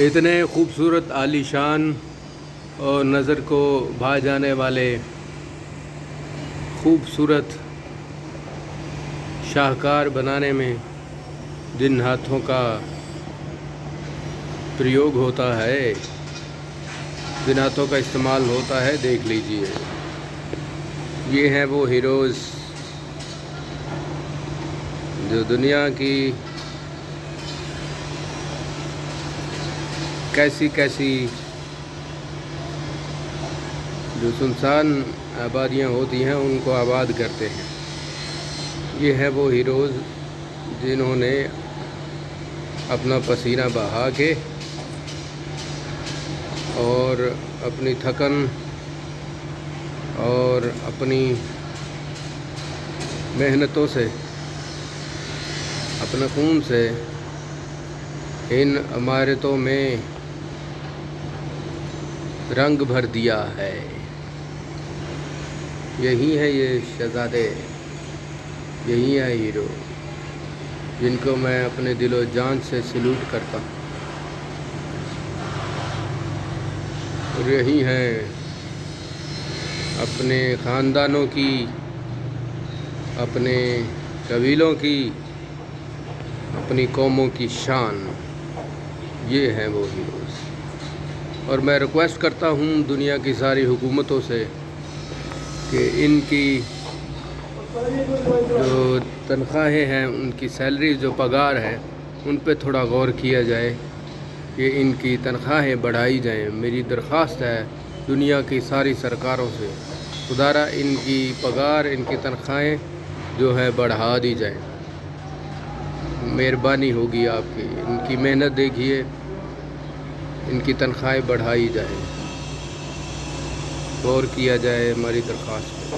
اتنے خوبصورت عالیشان اور نظر کو بھا جانے والے خوبصورت شاہکار بنانے میں جن ہاتھوں کا پریوگ ہوتا ہے، جن ہاتھوں کا استعمال ہوتا ہے، دیکھ لیجئے۔ یہ ہیں وہ ہیروز جو دنیا کی کیسی جو سنسان آبادیاں ہوتی ہیں ان کو آباد کرتے ہیں۔ یہ ہیں وہ ہیروز جنہوں نے اپنا پسینہ بہا کے اور اپنی تھکن اور اپنی محنتوں سے، اپنے خون سے ان عمارتوں میں رنگ بھر دیا ہے۔ یہی ہے یہ شہزادے، یہی ہے ہیرو جن کو میں اپنے دل و جان سے سلوٹ کرتا ہوں، اور یہی ہیں اپنے خاندانوں کی، اپنے قبیلوں کی، اپنی قوموں کی شان۔ یہ ہیں وہ ہیروز، اور میں ریکویسٹ کرتا ہوں دنیا کی ساری حکومتوں سے کہ ان کی جو تنخواہیں ہیں، ان کی سیلری، جو پگار ہے، ان پہ تھوڑا غور کیا جائے کہ ان کی تنخواہیں بڑھائی جائیں۔ میری درخواست ہے دنیا کی ساری سرکاروں سے، خدارا ان کی پگار، ان کی تنخواہیں جو ہے بڑھا دی جائیں۔ مہربانی ہوگی آپ کی، ان کی محنت دیکھیے، ان کی تنخواہیں بڑھائی جائیں، غور کیا جائے ہماری درخواست پہ۔